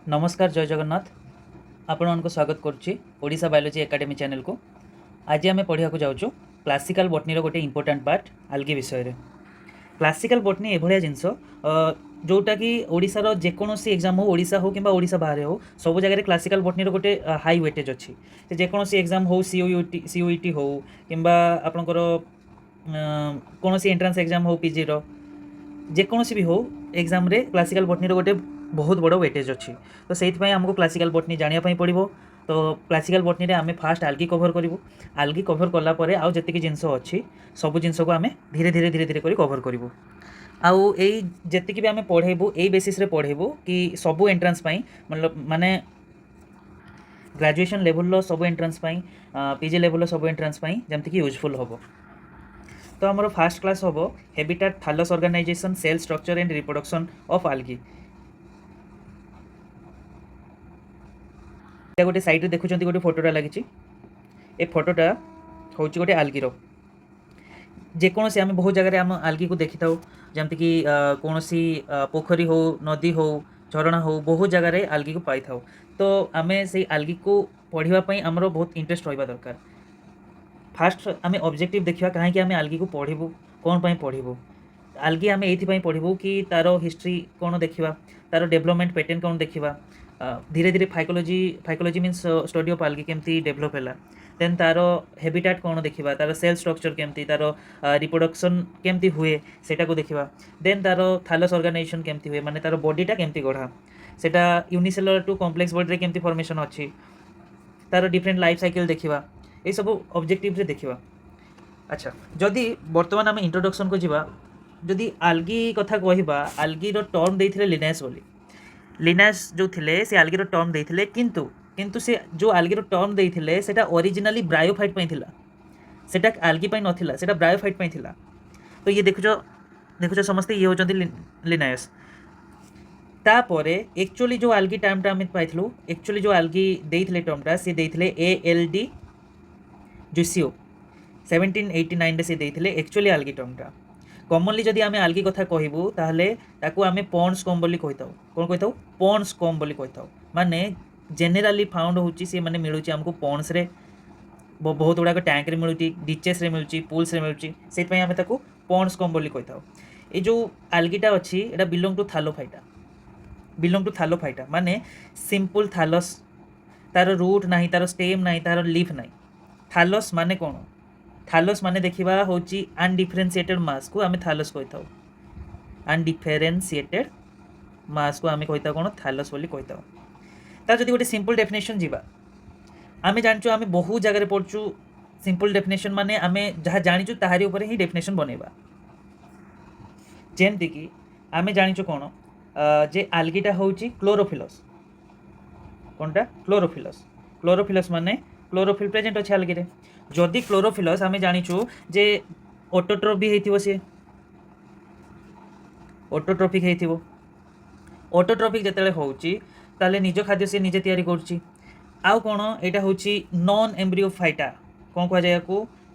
नमस्कार जय जगन्नाथ आपण स्वागत करुच्ची ओडिशा बायोलॉजी एकेडमी चैनल को। आज आम पढ़ा जाऊँ क्लासिकल बॉटनी गोटे इंपोर्टाट पार्ट आल्गी विषय रे। क्लासिकल बॉटनी एभलिया जिनस जोटा कि ओडिशार जेकोसी एग्जाम हो ओडिशा हो कि ओडिशा बाहर हो सब जगह क्लासिकल बॉटनी गोटे हाई वेटेज अच्छी जेकोसी एग्जाम हो सीयूईटी हो कि आपणकर कौन एंट्रांस एग्जाम हो पीजी जेकोसी भी हो एग्जाम रे क्लासिकल बॉटनी गोटे बहुत बड़ वेटेज अच्छी। तो से आमको क्लासिकल बॉटनी जानापी पड़ो। तो क्लासिकल बॉटनी रे आमे फास्ट आल्गी कवर करूँ। आल्गी कवर कलापर आउ जी जिनस अच्छी सब जिनस को आम धीरे धीरे धीरे धीरे कर कवर करूँ। आउ जी भी आम पढ़ेबू यही बेसीस रे पढ़ेबू कि सबू एंट्रांस मतलब माने ग्रेजुएशन लेवल सब एंट्रांस पीजी लेवल सब एंट्रांस जमती कि यूजफुल हम। तो आमर फास्ट क्लास हम habitat thallus organisation cell structure and reproduction of algae. गोटे साइड देखुं गोटे फोटोटा लगी ए फोटोटा हूँ गोटे आल्गीर जेकोसी आम बहुत जगह आम आल्गी को देखी था जमती कि कौन सी पोखरी हो नदी हो झरणा हो बहुत जगह आल्गी को पाई था। तो आम से आल्गी को पढ़ापी आमर बहुत इंटरेस्ट रहा दरकार। फास्ट आम ऑब्जेक्टिव देखा कहीं आम आल्गी को पढ़ू कौन पढ़ू आल्गी आम ये पढ़ू कि तार हिस्ट्री कौन देखा तार डेवलपमेंट पैटर्न कौन देखा धीरे धीरे phycology means study of algae केमती डेवलप है देन तार हैबिटाट कौन देखा तार सेल स्ट्रक्चर केमती तार रिप्रोडक्शन केमती हुए सेटा को देखा देन तार थालस ऑर्गेनाइजेशन केमती हुए माने तार बॉडीटा केमती गढ़ा सेटा यूनिसेलुलर टू कॉम्प्लेक्स बॉडी रे केमती फॉर्मेशन अच्छी तार डिफरेंट लाइफ साइकिल देखा ये सब ऑब्जेक्टिव रे देखा। अच्छा जदि बर्तमान आम इंट्रोडक्शन को जीवा जदि आल्गी कथा कहवा आल्गीर टर्म देइथिले लिनेस बोली लिनेस जो थिले से आल्गीर टर्म देइथिले किंतु किंतु से जो आल्गीर टर्म देइथिले सेटा ओरिजिनली ब्रायोफाइट पई थिला सेटा आल्गी पई नथिला सेटा ब्रायोफाइट पई थिला। तो ये देखुछ समस्ते ये होचंती लिनेस तापरे एक्चुअली जो आल्गी टर्मटा आम पाइथिलु एक्चुअली जो आल्गी देइथिले टर्मटा से देइथिले ALD जुसियो 1789 रे से देइथिले एक्चुअली आल्गी टर्मटा। कॉमनली जदि आम आल्गी कथा कहबू ताहले ताकू आम पॉन्ड्स कम बोली कहिताऊ कौन कहिताऊ पॉन्ड्स कम बोली कहिताऊ माने जेनेराली फाउंड होची से माने मिलुची हमको पॉन्ड्स रे बहुत गुड़ाक टैंक रे मिलुची डिचेस रे मिलुची पूल्स रे मिलुची सेत पई आम ताकू पॉन्ड्स कम बोली कहिताऊ। ए जो आल्गीटा अछि एटा बिलोंग टू थालोफाइटा माने सिंपल थालस तार रूट नाही तार स्टेम नाही तार लीफ नाही। थालस माने कौन थालस माने देखिबा होची अनडिफरेंशिएटेड मास को आम थालस कहिताऊ अनडिफरेंशिएटेड मास को आम कहिताऊ कौन थालस बोली कहिताऊ। तार जदि गोटे सिंपल डेफिनेशन जीवा आम जानचु आम बहुत जगह पढ़चु सिंपल डेफिनेशन माने आम जहाँ जानिचु ताहारी ऊपर ही डेफिनेशन बनैबा जेमती कि आम जानिचु कौन जे आल्गीटा होची क्लोरोफिलस कौनटा क्लोरोफिलस माने क्लोरोफिल प्रेजेंट अच्छे आल्गी रे जदि क्लोरोफिलस आम जानिचु जे ऑटोट्रोफ भी हेतिबो से ऑटोट्रोफिक हेतिबो ऑटोट्रोफिक जेतेले होची ताले निज खाद्य से निजे तैयारी करची आउ कौन यहाँ हूँ नॉन एम्ब्रियोफाइटा कौन कह जाए या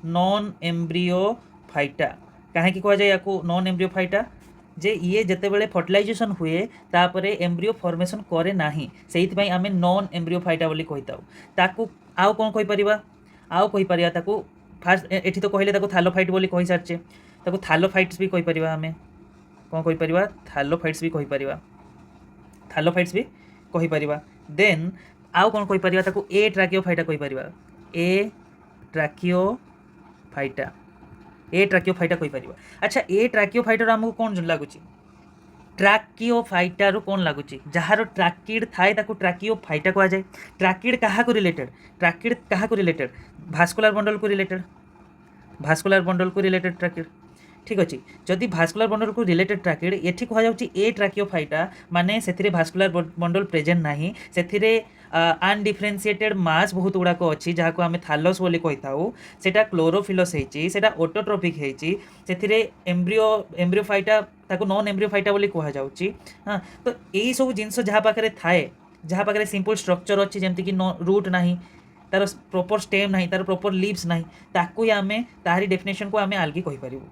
नॉन एम्ब्रियोफाइटा कहीं कह जाए या नॉन एम्ब्रियोफाइटा जे ये जिते बड़े फर्टिलाइजेशन हुए तापरे एम्ब्रियो फॉर्मेशन करे नाही से आम नॉन एम्ब्रियोफाइटा बोली कहिताऊ। ताकू आउ कौन कहि परिबा आउ कहि परिबा ताकू फास्ट एठी तो कहले ताकू थालोफाइट बोली कहि सारचे ताकू थालोफाइट्स भी कहि परिबा आमे कौन कहि परिबा थालोफाइट्स भी कहि परिबा देन आउ कौन कहि परिबा ताकू ए ट्राकियोफाइटा कहि परिबा ए ट्राकियोफाइटा कहि परिबा। अच्छा ए ट्राकियोफाइटा हमको कौन लगुच ट्राकियोफाइटा कौन लगुच जार ट्राकिड थाए ताकू ट्राकियोफाइटा कह जाए। ट्राकिड क्या रिलेटेड भास्कुलर बंडल को रिलेटेड ट्राकिड ठीक अच्छे जदि भास्कुलर बंडल को रिलेटेड ट्राकिड ये कह जाऊँगी ए ट्राकियोफाइटा माने से भास्कुलर बंडल प्रेजेंट नाही से अनडिफरेंशिएटेड मास बहुत गुड़ाक अच्छी जहाँ को आम थालस बोली कही था सेटा क्लोरोफिलस होता ऑटोट्रोफिक होती एम्ब्रियोफाइटा ताको नॉन एम्ब्रियोफाइटा बोली कह जाऊँगी। हाँ तो यही सब जिनस जहाँ पाखे थाए जहाँ पाखे सिंपल स्ट्रक्चर अच्छी जमती कि रूट नाही तार प्रॉपर स्टेम नाही तार प्रॉपर लीव्स नाही ताकू ही आम तारी डेफिनेशन को आम आल्गी कहि परिबु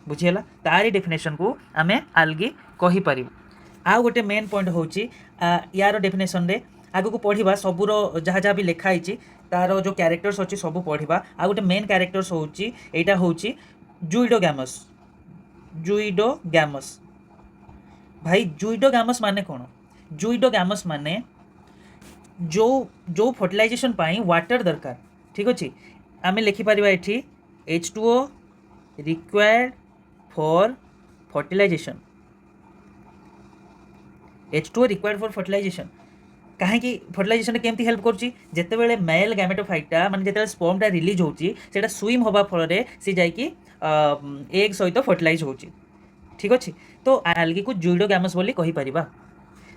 बुझीगला तारी डेफिनेशन को आम आल्गी कहि परिबु। आउ गोटे मेन पॉइंट हूँ यार डेफिनेशन रे आगु को पढ़ा सबूर जहाँ जहाँ भी लिखाई तार जो क्यारेक्टर्स अच्छी सब पढ़ा आ गोटे मेन क्यारेक्टर्स हूँ यहाँ हूँ जुइडोगैमस। जुइडोगैमस भाई जुइडोगैमस माने कौन? जुइडोगैमस माने जो जो फर्टिलाइजेशन पाई वाटर दरकार। ठीक अच्छे आम लिखिपर ये H2O required for fertilisation. H2O required for fertilisation कहीं फर्टिलाइजेशन केमती हेल्प करुच्ची जितेबाला मेल गैमेटोफाइटा माने जितेबाला स्पर्मटा रिलीज होची सेटा स्विम होबा फल सी जाइकी एग सहित फर्टिलाइज होची। ठीक अच्छे तो आल्गी को जुइडोगैमस बोली कहि परिबा।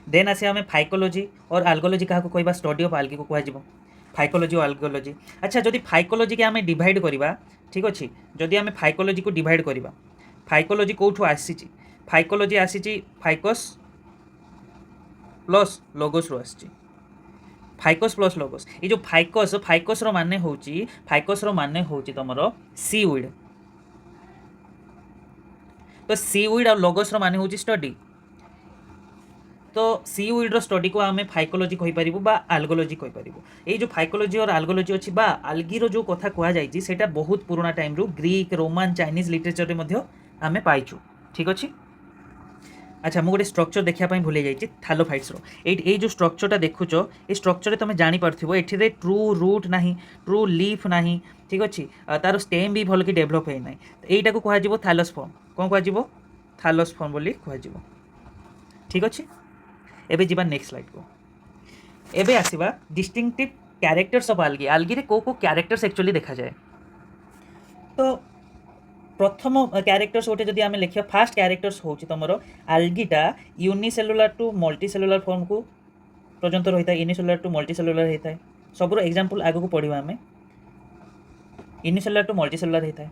देन आसे आम फाइकोलोजी और आल्गोलोजी क्या कहवा स्टडी ऑफ आल्गी को कह फाइकोलोजी और आल्गोलोजी। अच्छा जदि फाइकोलोजी के आम डिवाइड करवा ठीक अच्छे जदि आम फाइकोलोजी को डिवाइड करवा फाइकोलोजी कौटू आसी फाइकोलोजी आसी फाइकस प्लस लोगोस रू आसी फाइकस प्लस लोगोस ये जो फाइकस फाइकस रो माने होची फाइकस रो माने होची तमरो सीउइड तो सीउइड और लोगोस रो माने होची स्टडी तो सीउइड रो स्टडी को आम फाइकोलोजी कहि परिबु बा आल्गोलोजी कहि परिबु। ए जो फाइकोलोजी और आल्गोलोजी अछि बा आल्गी रो जो कथा कहआ जायछि सेटा बहुत पुराना टाइम रू ग्रीक रोमान चाइनीज लिटरेचर रे मध्ये आमे पाइछु। ठीक अछि अच्छा मुझे स्ट्रक्चर देखापी भूल जाइए थालोफाइट्स ये जो स्ट्रक्चरटा देखुच ये स्ट्रक्चर तुम जापर ये ट्रू रूट ना ट्रू लीफ ना ठीक अच्छे तार स्टेम भी भल कि डेभलप होना यहीटा को कह थालोस्पर्म कौन कह थालोस्पर्म बोली कह। ठीक अच्छे एबे जीवा नेक्स्ट स्लाइड को एबे आसीबा distinctive characters of algae. Algae रे को कैरेक्टर्स एक्चुअली देखा जाए तो प्रथम क्यारेक्टर्स गोटे जदि आम लिखा फास्ट क्यारेक्टर्स हूँ तुम आल्गीटा यूनिसेलुलार टू मल्टीसेलुलार फॉर्म को पर्यंत रही है यूनिसेलुलार टू मल्टीसेलुलार होता है सबूर एग्जांपल आगू पढ़ा आम यूनिसेलुलार टू मल्टीसेलुलार होता है।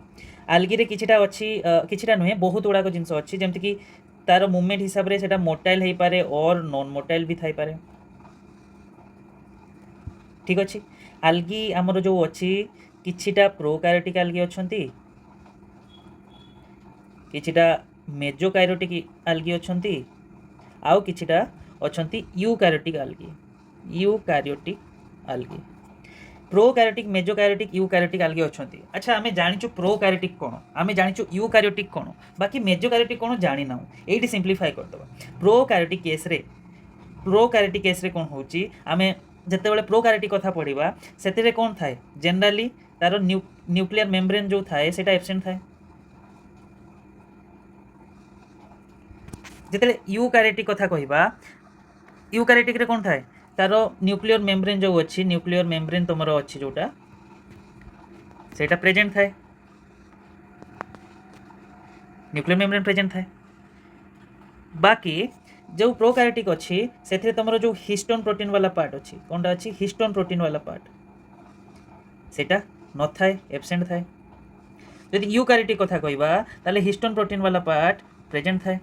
आल्गी रे किछिटा अच्छी किछिटा नुहे बहुत गुड़ाक जिनस अच्छी जमती कि तार मूवमेंट हिसाब से मोटाइल हो पारे और नॉन मोटाइल भी थाई पारे। ठीक अच्छे आल्गी आमर जो अच्छी किछिटा प्रोकार्योटिक आल्गी अच्छी किछिटा मेजोकार्योटिक आल्गी अच्छी आउ किछिटा अच्छी eukaryotic algae. Eukaryotic algae prokaryotic मेजोकार्योटिक eukaryotic algae अच्छी। अच्छा आम जाचु प्रोकार्योटिक कौन आम जाचु यूकार्योटिक कौन बाकी मेजोकार्योटिक कौन जानी ना ये सिंप्लीफाई करदे। प्रोकार्योटिक केस रे कौन होची आम जितेबाला प्रोकार्योटिक कथा पढ़ा से कौन थाए जनराली तार न्यूक्लियर मेम्ब्रेन जो थाए सेटा एब्सेंट थाए जिते यूकार्योटिक कथा कहवा यूकार्योटिक रे कौन थाए तार न्यूक्लियर मेम्ब्रेन जो अच्छी न्यूक्लियर मेम्ब्रेन तुम अच्छी जोटा सेटा प्रेजेंट थाए न्यूक्लियर मेम्ब्रेन प्रेजेंट थाए। बाकी जो प्रोकार्योटिक अच्छी से तुम जो हिस्टोन प्रोटीन वाला पार्ट अच्छी कौनटा अच्छी हिस्टोन प्रोटीन वाला पार्ट सेटा न थाए एब्सेंट थाए। जदि यूकार्योटिक कथा कहवा ताले हिस्टोन प्रोटीन वाला पार्ट प्रेजेंट थाए।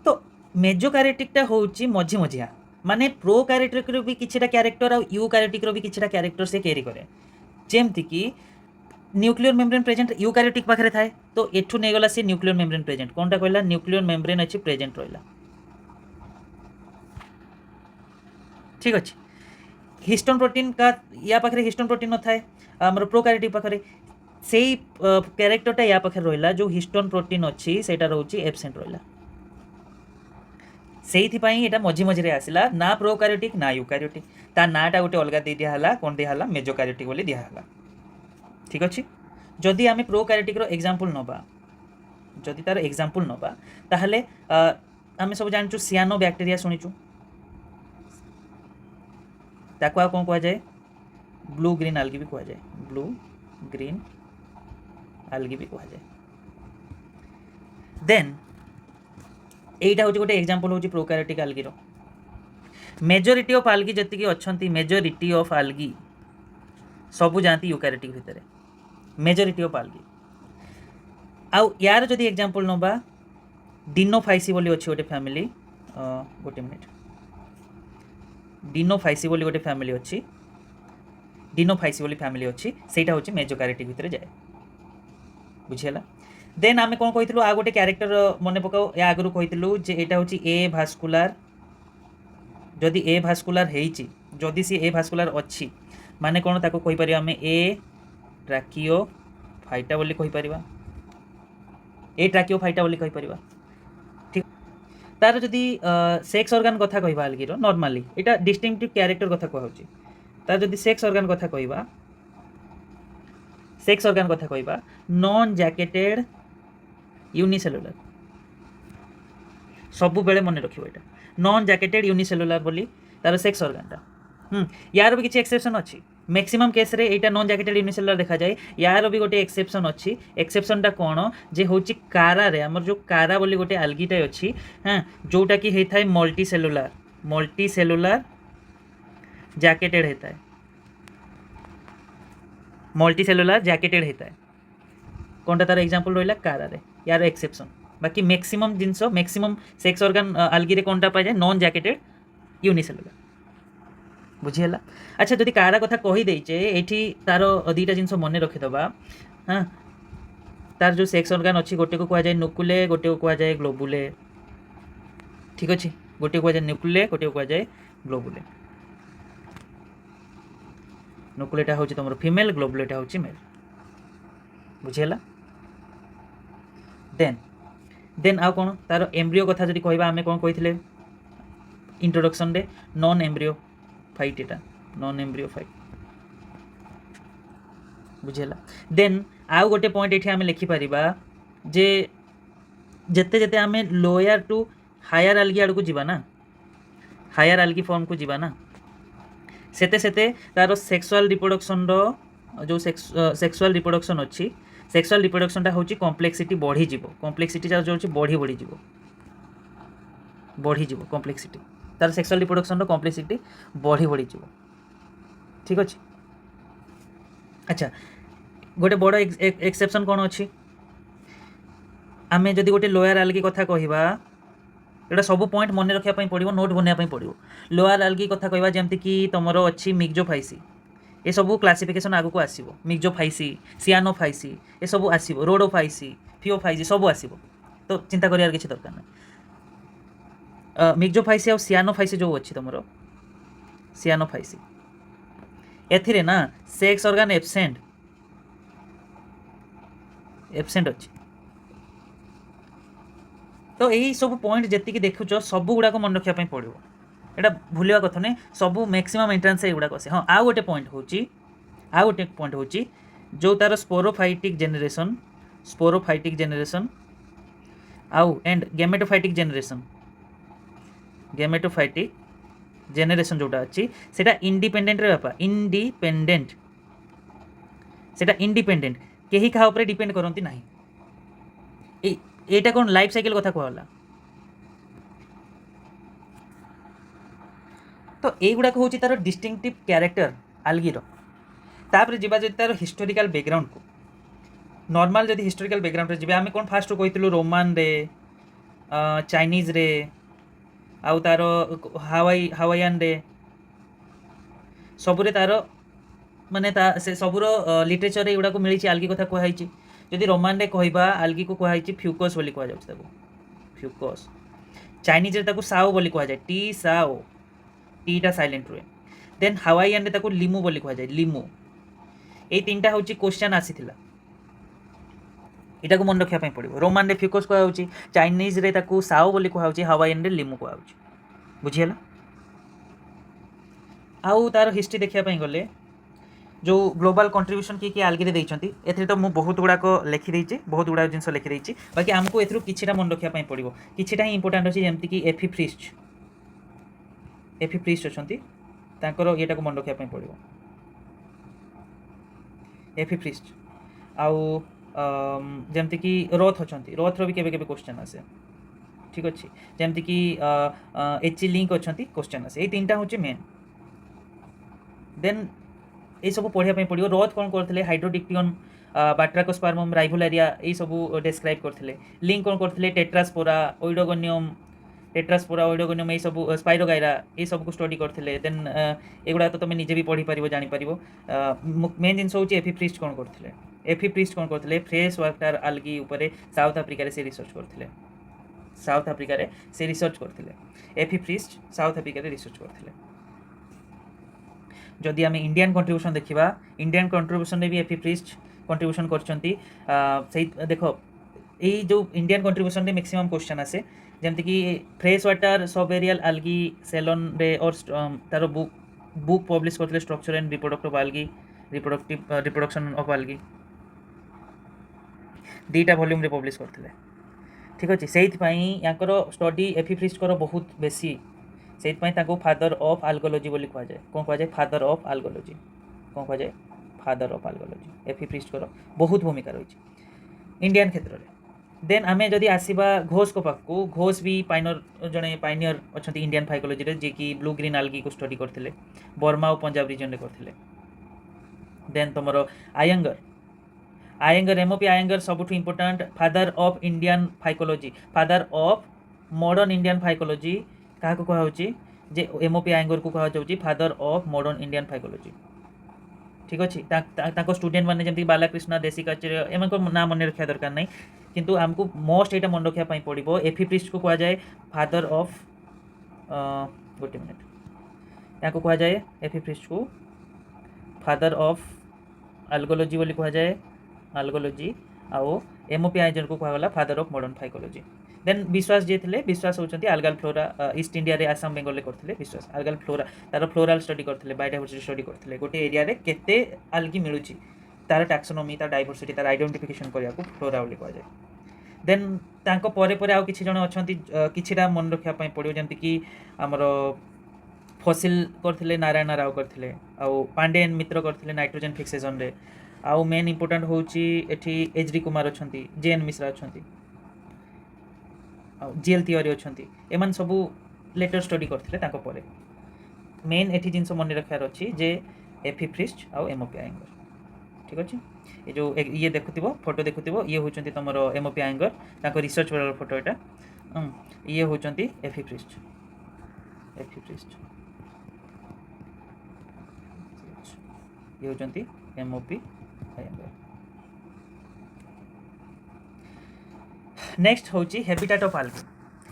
तो मेजोकार्योटिकटा होची मझी मझिया माने प्रोकार्योटिक भी किछिटा क्यारेक्टर आ यूकार्योटिक भी किछिटा क्यारेक्टर से कैरी करे जेमती कि न्यूक्लियर मेम्ब्रेन प्रेजेंट यूकार्योटिक पाखरे थाए तो एठू नहीं गला से न्यूक्लियर मेम्ब्रेन प्रेजेंट कौनटा कहला न्यूक्लियर मेम्ब्रेन अच्छी प्रेजेंट रहा। ठीक अच्छे हिस्टोन प्रोटीन का या पाखरे हिस्टोन प्रोटीन न थाए आमर प्रोकार्योटिक पाखरे से क्यारेक्टरटा या पाखरे रहिला जो हिस्टोन प्रोटीन अच्छी सेटा रहउची एब्सेंट रहिला से मझी मझे आसला ना प्रोकार्योटिक ना यूकार्योटिक ता नाटा गोटे अलग दे दिया कौन दिया मेजोकार्योटिक बोली दिया। ठीक अच्छे जदि आम प्रोकार्योटिक एग्जांपल नबा जदि तार एग्जांपल नबा ताहले आम सब जानचु सियानो बैक्टेरिया शुणीचु ताको कौन कह जाए ब्लू ग्रीन आल्गी भी कह जाए ब्लू ग्रीन आल्गी भी कह जाए। देन एटा हूँ गोटे एग्जांपल हूँ prokaryotic algae row majority of algae जति अच्छी मेजोरिटी ऑफ आल्गी सबू जाती यूकार्योटिक भितर मेजोरिटी ऑफ आल्गी आउ यार जदि एग्जांपल नबा डिनोफाइसी बोली अच्छी गोटे फैमिली गोटे मिनिट डिनोफाइसी बोली गोटे फैमिली अच्छी डिनोफाइसी बोली फैमिली अच्छी सेटा हूँ मेजोकार्योटिक भितर जाए बुझीगला। देन आम कौन कही आ गोटे क्यारेक्टर मन पकाओ या आगु कही जे यहाँ हूँ ए भास्कुलार जदि ए भास्कुलार होती जदि सी ए भास्कुलार अच्छी माने कौन ताको कही परिया आमे ए ट्राकियो फाइटा बोली कही परिवा ए ट्राकियो फाइटा बोली कही परिवा ठीक तार जदि सेक्स ऑर्गन कथा कहबा अलगिरो नॉर्मली एटा डिस्टिंक्टिव कैरेक्टर कथा कहउची तार जदि सेक्स ऑर्गन कथा कहबा सेक्स ऑर्गन कथा कहबा नॉन जैकेटेड यूनिसेलुलर सबु बेले मन रखिबो एटा नॉन जैकेटेड यूनिसेलुलर बोली तार सेक्स ऑर्गनटा यार भी किसी एक्सेप्शन अच्छी मैक्सिमम केस रे एटा नॉन जैकेटेड यूनिसेलुलर देखा जाए यार भी गोटे एक्सेप्शन अच्छी एक्सेप्शनटा कौन जे हूँ कारा रे आमर जो कारा बोली गोटे आलगीटा अच्छी हाँ जोटा कि होता है मल्टी सेलुलर जैकेटेड होता है मल्टी सेलुलर जैकेटेड होता है कौनटा तार एग्जांपल रहा कारा रे यार एक्सेप्शन बाकी मैक्सिमम जिनस मैक्सिमम सेक्स ऑर्गन आलगी रे कौनटा पाए जाए नॉन जैकेटेड यूनिसेलुलर बुझीगला अच्छा जदि कारा कथा कही देचे एठी तार दुईटा जिनस मन रखिदबा हाँ तार जो सेक्स ऑर्गन अच्छी गोटे को कह जाए नुकुले गोटे को कह जाए ग्लोबुले ठीक अच्छे गोटे को कह जाए नुकुले गोटे को कह जाए ग्लोबुले नुकुलेटा हूँ तुम फीमेल ग्लोबुलेटा हूँ मेल बुझीगला देन देन आउ कौन तार एम्ब्रियो कथा जदि कहबा आमे कौन कही इंट्रोडक्शन रे नॉन एम्ब्रियो फाइट एटा नॉन एम्ब्रियो फाइट बुझेला देन आउ गोटे पॉइंट एठी आमे लिखि परिबा जे जेते जेते आमे लोअर टू हायर आलगी आड़ को जीवा ना हायर आलगी फॉर्म को जीवा ना सेते सेते तार सेक्सुअल रिप्रोडक्शन रो जो सेक्सुअल रिप्रोडक्शन अच्छी सेक्सुअल रिप्रोडक्शनटा हूँ कम्प्लेक्सिटी बढ़ी जीवो कम्प्लेक्सिटी जो बढ़ी बढ़ी जीवो बढ़ी जीवो कम्प्लेक्सिटी तार सेक्सुअल रिप्रोडक्शन कम्प्लेक्सिटी बढ़ी बढ़ी जीवो ठीक अच्छे अच्छा गोटे बड़ एक्सेप्शन कौन अच्छी आमे जदि गोटे लोअर आलगी कथा कहबा एटा सब पॉइंट मन रखा पड़ो नोट बनवाई पड़ो लोअर आलगी कथा कहबा जमती कि तुमर अच्छी मिक्जोफाइसी ये सब क्लासिफिकेशन आगु को आसीबो मिक्जोफाइसी सियानोफाइसी ये सब आसीबो रोडोफाइसी फिओफाइसी सब आसीबो तो चिंता करियार किछि दरकार ना मिक्जोफाइसी और सियानोफाइसी जो अच्छी तुमर सियानोफाइसी एथिरे ना सेक्स ऑर्गन एब्सेंट अच्छी तो यही सब पॉइंट जी देखुच सब गुड़ाक मन रखापी पड़ो यहाँ भूलवा कथा नहीं सब मैक्सिमम एंट्रांस एगुड़ाक आसे हाँ आउ गोटे पॉइंट हूँ जो तार स्पोरोफाइटिक जेनेरेशन आउ एंड गेमेटोफाइटिक जेनेरेशन जोटा अच्छी सेटा इंडिपेंडेंट रे बापा इंडिपेंडेंट कहीं क्या ऊपर डिपेंड करती ना एटा कौन लाइफ साइकिल कथा कहला तो युवाक हूँ तार डिस्टिंक्टिव क्यारेक्टर आलगीर तापर जी तार हिस्टोरिकल बैकग्राउंड को नॉर्मल जदि हिस्टोरिकल बैकग्राउंड जी आम कौन फास्ट कही रोमान रे चाइनीज रे आउ तार हावाईयान रे सबुरे तार माने से सबुर लिटरेचर युवाक मिली आलगी कथा कहुई जदि रोमान रे कहबा आलगी को कहुई फ्यूकस बोली कह फ्यूकस चाइनीज रे ताको साओ बोली कह जाए टी साओ टीटा साइलेंट रुए देन हावाईयान रे ताको लिमु बोली कह जाए लिमु ये तीनटा हूँ क्वेश्चन आसीथिला इटा को मन रखा पड़ो रोमान रे फ्यूकस कहुची चाइनीज रे ताको साओ बोली कहुची हावाईयान रे लिमु कहुची बुझीगला आउ तार हिस्ट्री देखा गले जो ग्लोबल कंट्रीब्यूशन किए आलगी रे देइछंती एथरे तो मु बहुत गुड़ाक लिखिदेची बहुत गुड़ा जिनस लिखिदेची बाकी आमको एथरू किछिटा मन रखा पड़ो किछिटा ही इंपोर्टेंट अच्छी जमती कि एफी फ्रिस्ट अच्छी तांकर येटा को मन रखा पड़ो एफी फ्रिस्ट आउ जमती कि रथ अच्छा रथर भी केबे क्वेश्चन आसे ठीक अच्छे जमती कि एच लिंक अच्छा क्वेश्चन आसे ये तीनटा हूँ मेन देन ये सब पढ़ाई पड़ो रथ कौन करते हाइड्रोडिक्टियन बाट्राकोस्पार्मम राइवोलारिया ये सब डेस्क्राइब करते लिंक कौन करते टेट्रास्पोरा ओइडोगोनियम ये सब स्पाइरोगाइरा ये सब को स्टडी करते देन एगुड़ा तो तुम निजे भी पढ़ी पार जापर मेन जिन हूँ एफी फ्रिस्ट कौन करते एफी प्रिस्ट कौन करथिले फ्रेश वाटर आल्गी ऊपर साउथ अफ्रिका रे से रिसर्च करथिले साउथ अफ्रिका रे से रिसर्च करथिले एफी प्रिस्ट साउथ अफ्रिका रे रिसर्च करथिले जदि आम इंडियन कंट्रीब्यूशन देखा इंडियन कंट्रीब्यूशन भी एफी प्रिस्ट कंट्रीब्यूशन करछंती देख यही जो इंडियन कंट्रीब्यूशन रे मैक्सिमम क्वेश्चन आसे जमती कि फ्रेश वाटर सब एरियल आल्गी सेलन रे और तार बुक पब्लिश करथिले structure and reproduct of algae reproduction of algae दीटा वॉल्यूम रे पब्लिश करथिले ठीक अच्छे से स्टडी एफी प्रिस्ट बहुत बेसी से फादर ऑफ आल्गोलॉजी बोली कह जाए कौन कह जाए फादर ऑफ आल्गोलॉजी कौन कह जाए फादर ऑफ आल्गोलॉजी एफी प्रिस्ट बहुत भूमिका रही इंडियन क्षेत्र में देन आम जदि आसवा घोष को पाखु घोष भी जड़े पाइनियर अच्छा इंडियन फाइकोलॉजी रे जे कि ब्लू ग्रीन आल्गी को स्टडी करते बर्मा और पंजाब रिजन में करते देन तुम आयंगर एमओपी आयंगर सबुठ important father of Indian phycology father of modern Indian phycology क्या कहुच्छी जे एमओपी आयंगर को कहुच्छी father of modern Indian phycology ठीक अच्छे स्टूडेंट मैंने जमी बालाकृष्ण देशिकाचार्य एम ना मन रखा दरकार नहीं किंतु आमको मोस्ट यहाँ मन रखापी पड़ो एफी प्रिस्ट को कह जाए फादर ऑफ गोटे मिनट या कह जाए एफी प्रिस्ट को फादर ऑफ आल्गोलॉजी बोली कह जाए आल्गोलॉजी आउ एमओपी आयंगर को कहगला father of modern phycology then Vishwas ji थे विश्वास होती आल्गाल फ्लोरा ईस्ट इंडिया रे आसाम बेंगल में करते विश्वास आल्गाल फ्लोरा तार फ्लोराल स्टडी करते बायोडाइवर्सिटी स्टडी करते गोटे एरिया रे केते आल्गी मिलूँ तार टैक्सोनोमी तार डाइवर्सिटी तार आइडेंटिफिकेशन करने को फ्लोरा बोली कह जाए देन तांको परे परे आउ किछि जण अछंती किछिटा मन रखा पड़ो जमती कि आमर फसिल करथिले नारायण राव करथिले आउ पांडे एंड मित्र करथिले नाइट्रोजन फिक्सेशन रे आउ मेन इंपोर्टेंट होउची एठी एचडी कुमार अछंती जेएन मिश्रा अछंती जीएल थियोरी अछंती एमान सबू लेटर स्टडी करथिले तांको परे मेन एठी जिंस मन रखार अछि जे एफी प्रिस्ट आउ एमओपी आयंगर ठीक अच्छे ये जो ये देखुव फोटो देखुव ये होचंती तुम एमओपी आयंगर तांको रिसर्च वाला फोटो यहाँ ये होचंती एफी प्रिस्ट ये होचंती एमओपी आयंगर नेक्स्ट होची habitat of algae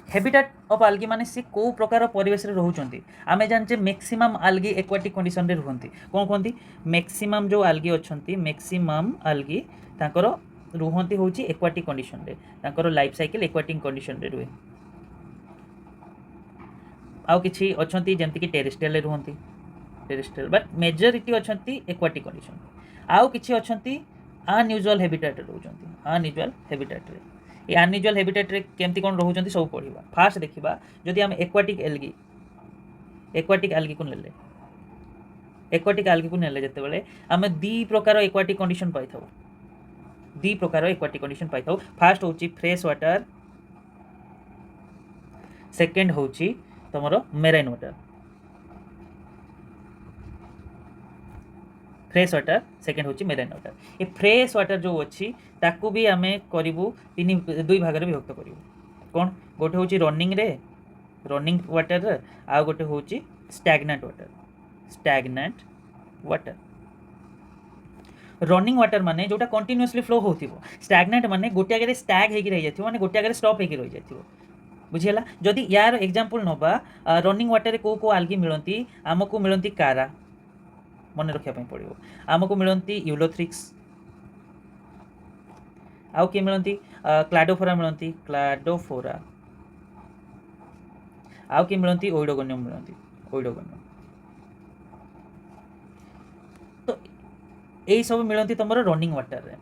habitat of algae माने सी को प्रकार परिवेश रे रहउचंती आमे जानचे मैक्सिमम आल्गी एक्वाटिक कंडीशन रे रहंती कोन कोंती मैक्सिमम जो आल्गी अछंती मैक्सिमम आल्गी तांकर रहंती होची एक्वाटिक कंडीशन रे तांकर लाइफ साइकिल एक्वाटिक कंडीशन रे रुहे आउ किछि अछंती जेंति कि टेरेस्ट्रियल रे रहंती टेरेस्ट्रियल बट मेजॉरिटी अछंती एक्वाटिक कंडीशन आउ किछि अछंती अनयूजुअल हैबिटेट रे रहउचंती अनयूजुअल हैबिटेट रे ये अनयूजुअल हैबिटेट रे केमती कोन रहउचंती सब पढिबा फास्ट देखिबा जदि हम एक्वाटिक एल्गी को नेले एक्वाटिक आल्गी को नेले जते बेले हम दी प्रकार एक्वाटिक कंडीशन पाई थाउ दी प्रकार एक्वाटिक कंडीशन पाई थाउ फास्ट होची फ्रेश वाटर सेकंड होची तमरो marine water fresh water second होची मेराइन वाटर ये फ्रेश वाटर जो अच्छी ताकू भी आम करूँ दुई भाग में विभक्त करूँ कौन गोटे हूँ रनिंग वाटर आ गोटे हूँ स्टैग्नेंट वाटर रनिंग वाटर माने जोटा कंटिन्यूअसली फ्लो होती स्टैग्नेंट माने गोटे आगे स्टैग होगी रही जाए माने गोटे आगे स्टॉप होगी रही जाए बुझीगला जदि यार एग्जांपल नबा रनिंग वाटर को आल्गी मिलती आमको मिलती कारा मन रखापी पड़ो आमको मिलती यूलोथ्रिक्स आउ किए मिलती क्लाडोफोरा मिलती क्लाडोफोरा आउ किए मिलती ओइडोगोनियम मिलती ओइडोगोनियम तो यही सब मिलती तुम रनिंग वाटर रे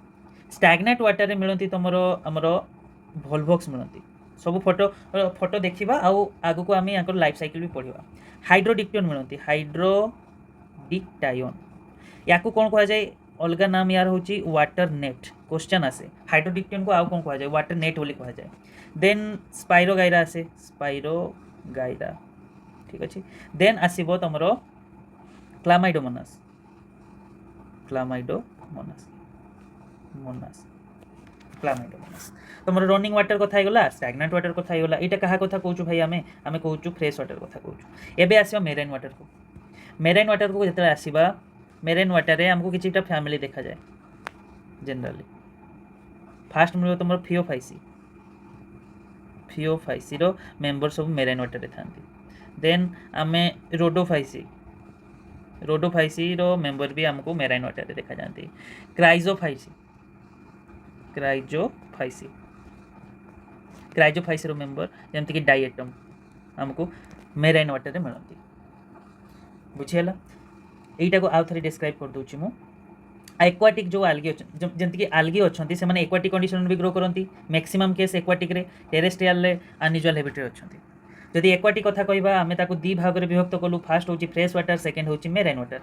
स्टैग्नेंट वाटर रे मिलती तुम आमर वोल्वॉक्स मिलती सब फोटो देखा आगु को आम यहाँ लाइफ साइकिल भी पढ़ा हाइड्रोडिक्टियन मिलती हाइड्रोडिक्टायन या कौन कह जाए अलग नाम यार हूँ वाटर नेट क्वेश्चन आसे हाइड्रोडिक्टियन को आउ कौन कह जाए वाटर नेट बोली कह जाए देन स्पाइरोगाइरा आसे स्पाइरोगाइरा ठीक अच्छे देन आसब तुम क्लामाइडोमोनास क्लामाइडोमोनास तुम रनिंग वाटर कथा गला स्टैग्नेंट वाटर कथा गला यहाँ क्या कथा कहूँ भाई आम कहूँ फ्रेश वाटर कथा कहूँ एवं आस मेराइन वाटर को जो आसवा मेराइन वाटर रे आमको किसी फैमिली देखा जाए जनरली फास्ट मिल तुम फिओफाइसी मेम्बर सब मेराइन वाटर था। देन आम रोडोफाइसी मेम्बर भी आमको मेराइन वाटर देखा जाती। क्राइजोफाइसी मेम्बर जमती डाइएटम आमको मेराइन वाटर मिलती। बुझीगला यहीटा को आउ थे डिस्क्राइब कर दूची मु एक्वाटिक जो आलगी जमती आलगी अच्छा से एक्वाटिक कंडीशन भी ग्रो करती। Maximum case aquatic terrestrial unusual habitat अच्छा। जदि एक्वाटिक कथा कहवा आम दी भाग में विभक्त कलु फास्ट हूँ फ्रेश वाटर सेकेंड हूँ मेराइन वाटर।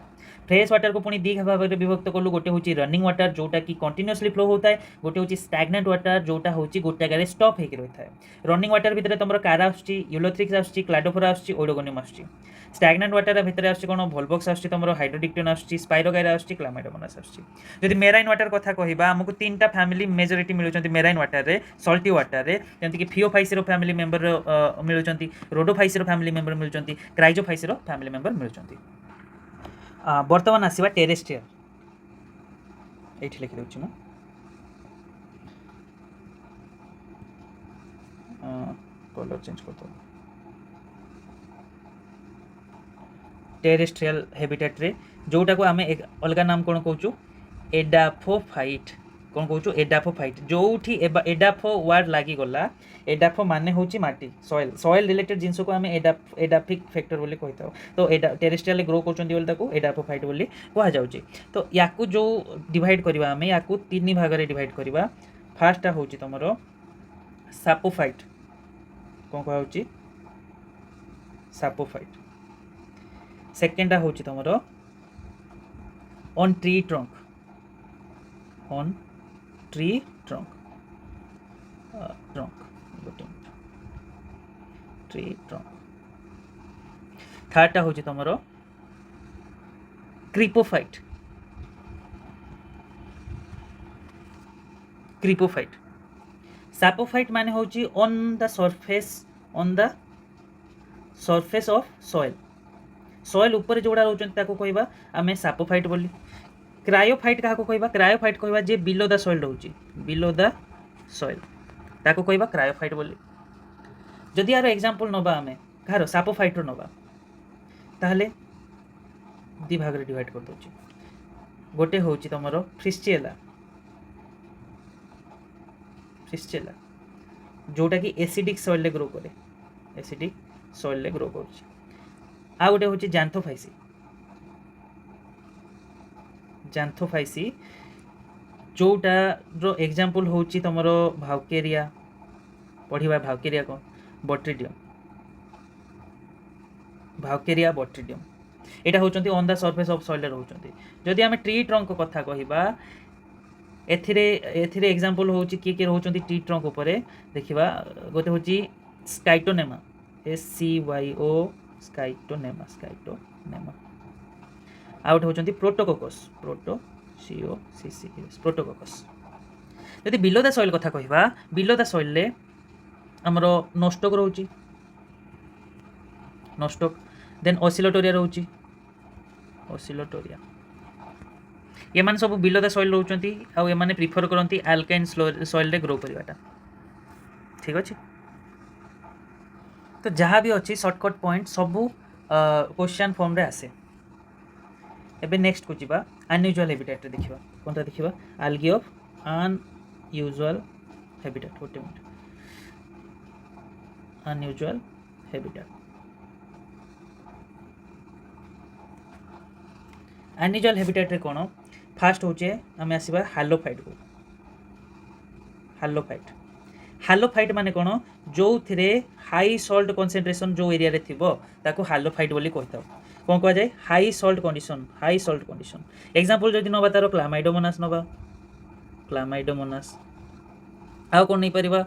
फ्रेश वाटर को पुणी दी भाग में विभक्त कलु गोटे हूँ रनिंग वाटर जोटा कि कंटिन्यूअसली फ्लो होता है। गोटे हूँ स्टैग्नेंट वाटर जोटा हूँ गोटे जगह स्टप होकर रही है। रनिंग वाटर भितर तुम कारा यूलोथ्रिक्स आसूँ क्लाडोफोरा आसूँ ओडोगोनियम आसूँ। स्टैग्नेंट वाटर भितर आसूँ कौन भोल्वोक्स आसूँ तुम हाइड्रोडिक्टोन आसूँ स्पाइरोगाइरा आसूँ क्लामाइडोमोनास आसूँ। जदि मेराइन वाटर कथा कहवा आमको तीनटा फैमिली मेजोरिटी मिलुचंती मेराइन वाटर रे सल्टी वाटर रे जमती फिओफाइसी फैमिली मेंबर मिलुचंती रोडोफाइसी फैमिली मेंबर मिलुचंती क्राइजोफाइसी फैमिली मेंबर मिलुचंती। वर्तमान आसीबा टेरेस्ट्रियल एठी लिखि दउछि मु कलर चेंज कर दो। टेरेस्ट्रियल हैबिटेट रे जोटा को आमे अलग नाम कौन कहूँ एडाफोफाइट कौन कहूँ एडाफोफाइट जो एडाफो वर्ड लगी गला एडाफो माने हूँ माटी सॉइल सॉइल रिलेटेड जिनस को आम एडाफिक फैक्टर बोली कही था। तो टेरेस्ट्रियल ग्रो कर एडाफोफाइट बोली कह जाऊँगी। तो या जो डिवाइड करवा आम या तीन भाग में डिवाइड करवा। फार्स्टा हूँ तुम सापोफाइट कौन कह सापोफाइट। सेकेंडा हूँ तुम on tree trunk tree trunk. थर्डटा हूँ तुम क्रिपोफाइट सापोफाइट माने हूँ on the surface of soil ऊपर जोड़ा रोचंती कहवा आम सापोफाइट बोली। क्रायोफाइट क्या कहवा क्रायोफाइट कहवा जे बिलो द सॉइल रोचे बिलो द सॉइल ताको कहवा क्रायोफाइट बोली। जदि यार एग्जांपल नबा आम कहार सापोफाइट नबा ताहले दी भाग रे डिवाइड कर दउची। गोटे हूँ तुम फ्रिस्चिएला जोटा कि एसिडिक सॉइल ग्रो करे एसिडिक सॉइल ग्रो कर। आ गोटे हूँ जांथोफाइसी जोटार एग्जांपल हूँ तुम भाउकेरिया पढ़ा भाउकेरिया कौन बट्रिडियम यहाँ हूँ on the surface of soil रोचंती। जदि आम ट्री ट्रंक कथा कहवा एथिरे एग्जांपल हूँ किए रोचंती ट्री ट्रंक उपरे देखिबा। गोटे हूँ स्काइटोनेमा SCYO स्काइटोनेमा आ गोटे हूँ प्रोटोकोकस। जदि बिलो द सॉइल कथा कहवा बिलो द सॉइल रे हमरो नोस्टोक रोची देन ओसिलोटोरिया रोची ये मान सब बिलो द सॉइल रोचंती आ ये माने प्रिफर करती अल्काइन सॉइल रे ग्रो करवाटा। ठीक अच्छे। तो जहाँ भी अच्छी शॉर्टकट पॉइंट सबू क्वेश्चन फॉर्म रे आसे। एबे नेक्स्ट को जीवा अनयूजुअल हैबिटेट रे देखिबा कोनटा देखिबा आल्गी ऑफ अनयूजुअल हैबिटेट। गोटे minute unusual habitat unusual habitat रे कोन फास्ट होचे आम आसीबा हालोफाइट को। हालोफाइट माने कोन जो थिरे हाई सॉल्ट कंसंट्रेशन जो एरिया रे थिबो ताको हालोफाइट बोली कहता कौन कह जाए हाई सॉल्ट कंडीशन एग्जांपल जदि नबा तार क्लामाइडोमोनास आ कौन नहीं परिबा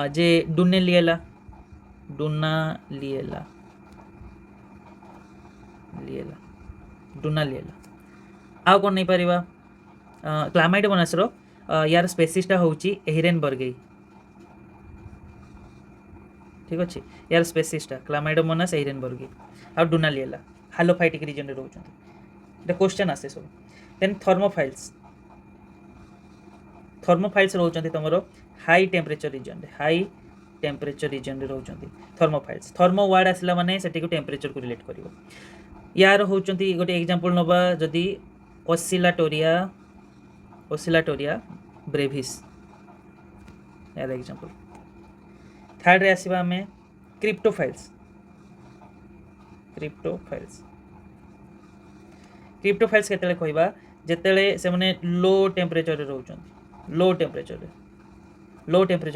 जे डुनालिएला आ कौन नहीं परिबा क्लामाइडोमोनास रो यार स्पेसीसटा होउची एहिरेनबर्गी। ठीक अच्छे यार स्पेसीसटा क्लामाइडोमोनास एहिरेनबर्गी आ डुनालिएला हालोफाइटिक रीजन रे रोचंती। क्वेश्चन आसे सब। देन थर्मोफाइल्स थर्मोफाइल्स रोचंती तुमरो हाई टेम्परेचर रीजन रे रोचंती थर्मोफाइल्स। थर्मो वर्ड आसला माने सेठी को टेम्परेचर को रिलेट करिवो। यार होचंती गोटे एग्जांपल नबा जदी ओसिलाटोरिया ब्रेविस यार एग्जांपल। थर्ड रे आसीबा हमें क्रिप्टोफाइल्स केतेले कहबा जेतेले से माने लो टेम्परेचर रे रहउचंती लो टेम्परेचर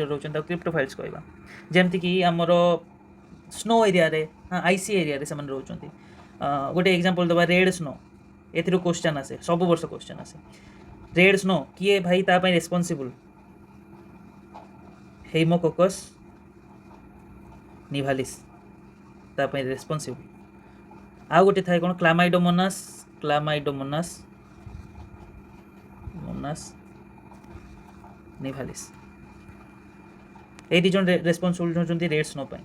रहउचंती क्रिप्टोफाइल्स कहबा। जेमति कि हमरो स्नो एरिया रे आईसी एरिया रे से माने रहउचंती। गोटे एग्जांपल दबा रेड स्नो एथिरो क्वेश्चन आसे सब वर्ष क्वेश्चन आसे रेड स्नो किए भाई ता पय रिस्पांसिबल हेमोकोकस निभालिस ता पय रिस्पांसिबल। आ गोटे थाए कोन क्लामाइडोमोनास निभालिस ए दी जन रेस्पोंसिबल होचंती रेड स्नो पय।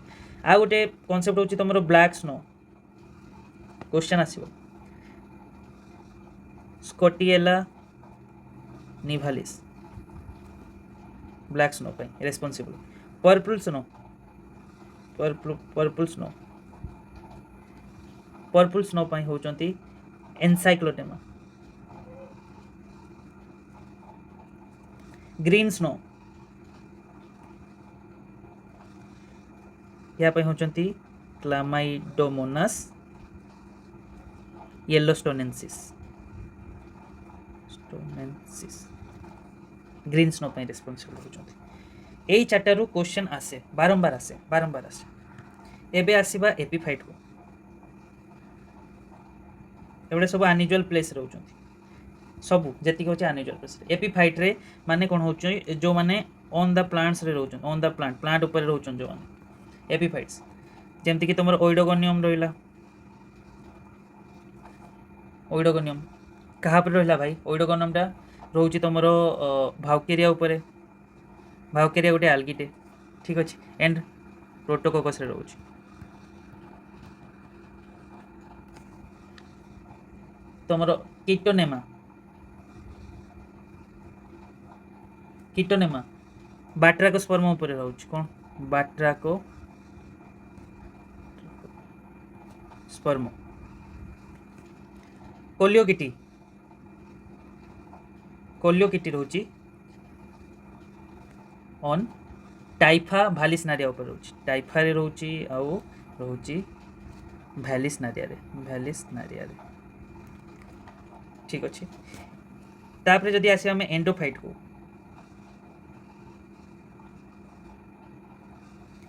आ गोटे कांसेप्ट होची तमरो ब्लैक स्नो क्वेश्चन आसीबो स्कॉटिएला निभालिस ब्लैक स्नो पय रेस्पोंसिबल। पर्पल स्नो पय होचंती एनसाइक्लोटेमा। ग्रीन स्नो या पय होचंती क्लामाइडोमोनास येलोस्टोनेंसिस ग्रीन स्नो पय रेस्पोंसिबल होचंती। एई चारटारू क्वेश्चन आसे बारंबार आसे एबे आसीबा एपिफाइट को। एबे सब अनयूजुअल प्लेस रहउचंती सब जेति होचे अनयूजुअल प्लेस। एपिफाइट रे माने कोन होचे जो माने ऑन द प्लांट्स रे रहउचन ऑन द प्लांट ऊपर रहउचन जो माने एपिफाइट्स। जेमति कि तमरो ओइडोगोनियम रहिला कहा पर रहिला भाई ओइडोगोनियम टा रहउची तमरो भाउकेरिया ऊपर भाउकेरिया गोटे आल्गीटे ठीक अछि एंड प्रोटोकोकस रे रहउची। तमरो कीटोनेमा बाट्राकोस्पर्म ऊपर रहउची कोन बाट्राकोस्पर्म। कोलियोकिटी रहउची ऑन टाइफा भालिसनारिया ऊपर रहउची टाइफा रे रहउची आउ रहउची भालिसनारिया रे ठीक अछि। तापरे जदि आसी हमें एंडोफाइट को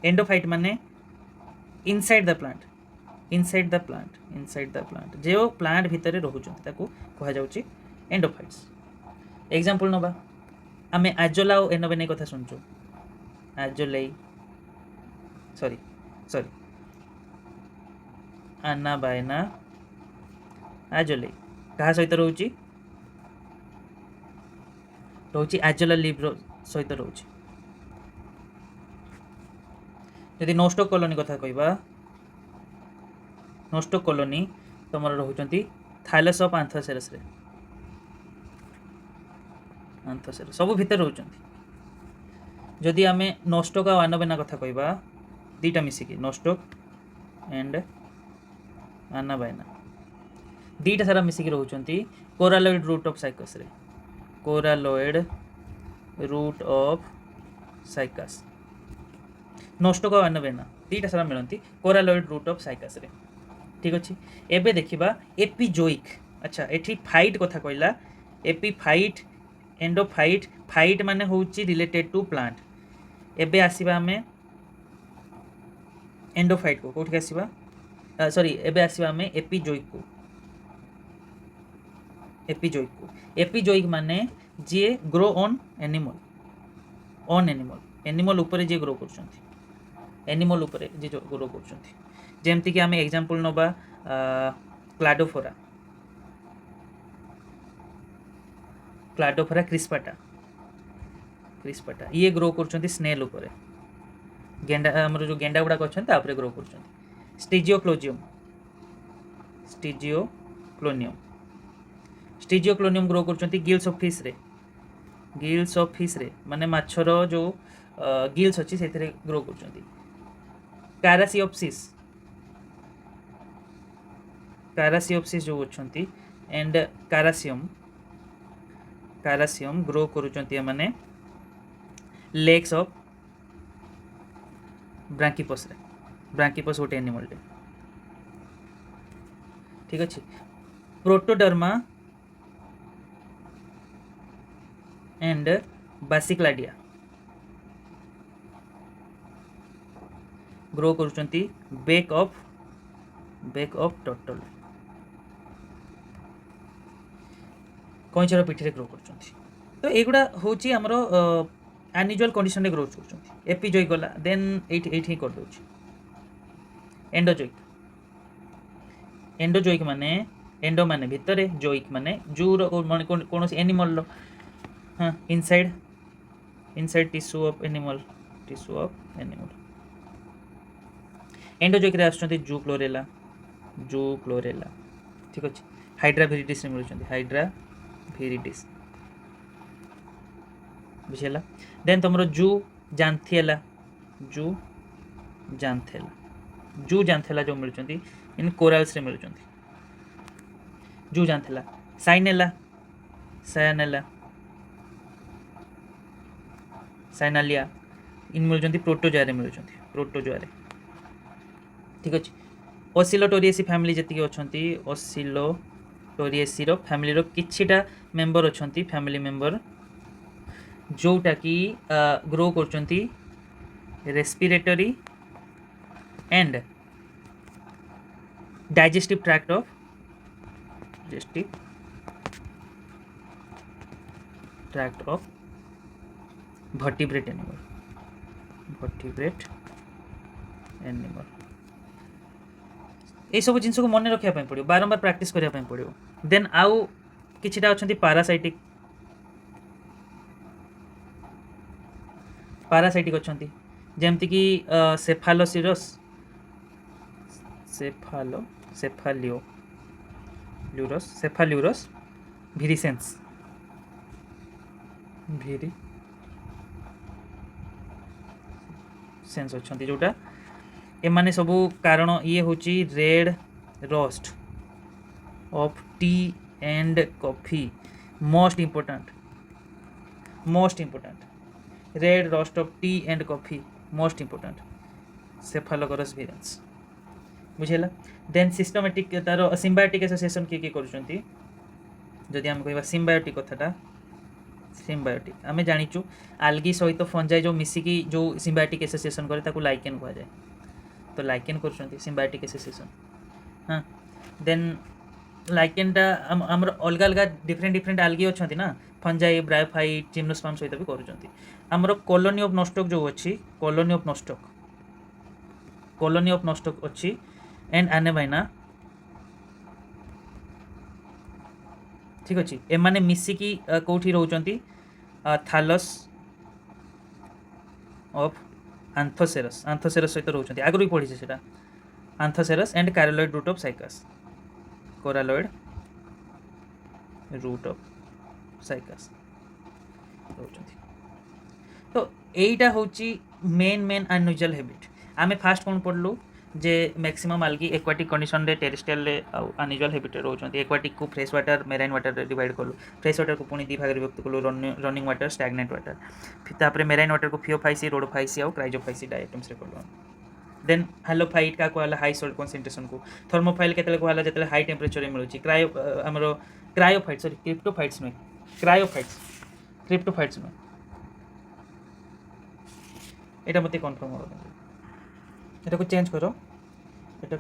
एंडोफाइट माने इनसाइड द प्लांट जो प्लांट भितर रहउचंती ताको कहा जाउची एंडोफाइट्स। एग्जांपल नबा आमे आजोला और एनोबेने कथा सुनचो आनाबायना आजोले कहा सहित रहउची आजोला लीफ सहित रहउची। यदि नोस्टोक कॉलोनी कथा कहबा नोस्टोक कॉलोनी तमर रहउचंती थाइलस ऑफ आंथोसेरस रे सब भितर रहउचंती। जदि आमे नोस्टोक आ आनाबायना कथा कहबा दीटा मिसिकी नोस्टोक एंड आनाबायना दीटा सारा मिसिकी रहउचंती कोरालॉइड रूट ऑफ साइकस नोस्टोक और आनाबायना दीटा सारा मिलती कोरालॉइड रूट ऑफ साइकस रे ठीक अछि। एबे देखिबा एपिजोइक अच्छा एठी फाइट कथा कहला एपिफाइट एंडोफाइट फाइट माने होउची रिलेटेड टू प्लांट। एबे आसीबा हमें एंडोफाइट को कोठी आसीबा एबे आसीबा हमें एपिजोइक को एपिजोइक माने जे ग्रो ऑन एनिमल ऊपर जे ग्रो करछंती एनिमल ऊपर जे ग्रो करछंती। जेमति कि हमें एग्जांपल नबा क्लाडोफोरा क्रिस्पाटा ये ग्रो करछंती स्नेल ऊपर गेंडा हमर जो गेंडा गुडा करछंती तापरे ग्रो करछंती। स्टिजियोक्लोनियम ग्रो करछंती गिल्स ऑफ फिश रे गिल्स ऑफ फिश रे माने माछर जो गिल्स अच्छी से ग्रो कर कारासिओप्सिस जो अच्छी एंड कारासियम ग्रो करुँच माने लेग्स ऑफ ब्रांकिपस रे ब्रांकिपस गोटे एनिमल टे ठीक अच्छे प्रोटोडर्मा एंड बासिक्लाडिया ग्रो करुँच बेक ऑफ टर्टल कईचर पिठी ग्रो कर तो युवा हूँ आमर एनिजुअल कंडीशन ग्रो कर एपिजोइक गला देन ये करदे एंडोजोइक माने एंडो माने भितर जोइक माने जूर कौन एनिमल हाँ inside tissue of animal endozoic रे आछंती जू क्लोरेला ठीक अच्छे हाइड्रा भिरिटिस मिलुछंती हाइड्रा भिरिटिस बुझेला देन तुम जू जानथेला जो मिलुछंती इन कोराल्स रे मिलुछंती जू जानथेला साइनालिया इन मिलुछंती प्रोटोजोआ रे ठीक अच्छे ओसिलोटोरिएसी फैमिली जी अच्छी ओसिलोटोरिएसी फैमिली रो किछिटा मेंबर अच्छी फैमिली मेंबर जोटा कि ग्रो करचंती respiratory and digestive tract of vertebrate animal ये सब जिन को मन रखा पड़ो बारंबार प्रैक्टिस करने पड़ो देन आउ किछिटा अच्छी पारासाइटिक अच्छी जमती कि सेफाल्यूरस भिरिसेंस अच्छी जोटा एमाने सबू कारण ये हूँ red rust of tea and coffee most important red rust of tea and coffee most important Cephaleuros virescens बुझेला देन सिस्टमेटिक तार सिम्बायोटिक एसोसिएशन किए करुँच जदि आम कह सिम्बायोटिक कथाटा सिम्बायोटिक आम जाचु आल्गी सहित फंजाई जो मिसिकी जो सिम्बायोटिक एसोसिएशन करे लाइकेन कह जाए तो लाइकेन कर सिम्बायोटिक एसोसिएशन हाँ देन लाइकेनटा आमर अलग अलग डिफरेंट आल्गी अच्छा ना फंजाई ब्रायोफाइट जिम्नोस्पर्म सहित भी करुँच आमर कॉलोनी ऑफ नॉस्टॉक जो अच्छी कॉलोनी ऑफ नॉस्टॉक अच्छी एंड आनेबाइना ठीक अच्छे एमाने मिसिकी कौटी रोचंती थालस ऑफ आंथोसेरस सहित रोचंती आगु भी पढ़ी से आंथोसेरस एंड कैरोलॉइड रूट ऑफ साइकास रोचंती तो यहीटा हूँ मेन अनयूजुअल हैबिट आमे फास्ट कौन पढ़लु J maximum algae aquatic condition रे टेरेस्ट्रियल अनयूजुअल हैबिट रोचंती एक्वाटिक को fresh water marine water divide कलु फ्रेश वाटर को पुणी 2 भाग विभक्त कलु रनिंग वाटर स्टैग्नेंट वाटर फिर तापर मेराइन वाटर को फियोफाइसी रोडोफाइसी और क्राइजोफाइसी डायटम्स रे कलु देन हाइलोफाइट का कहला हाई सॉल्ट कंसंट्रेशन को थर्मोफाइल केतले कहला जतले हाई टेम्परेचर रे मिलुची क्रायोफाइट्स सॉरी क्रिप्टोफाइट्स में एटा मते कन्फर्म हो एटा को चेंज करो एटा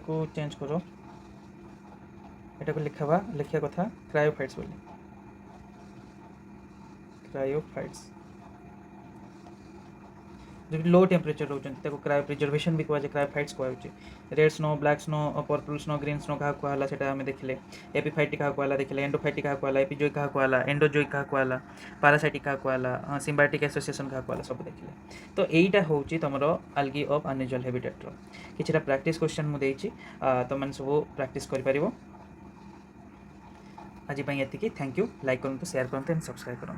को लिखा कथा क्रायोफाइट्स बोली जो लो टेम्परेचर रोचंती क्रायो प्रिजर्वेशन भी कहुए क्रायोफाइट्स कहुचे red snow black snow purple snow green snow क्या कहला से आम देखले एपिफाइट क्या कहला देखले एंडोफाइट क्या कहला एपिजोइक क्या कहला एंडोजोइक क्या कहला पारासाइटिक क्या कहला सिम्बायोटिक एसोसिएशन क्या कहला सब देखले तो यहीटा हूँ तुम आल्गी ऑफ अनयूजुअल हैबिटेट किसी प्रैक्टिस क्वेश्चन मुझे तुम सब प्रैक्टिस कर आज ये थैंक यू लाइक करूँ शेयर करूँ एंड सब्सक्राइब करूँ।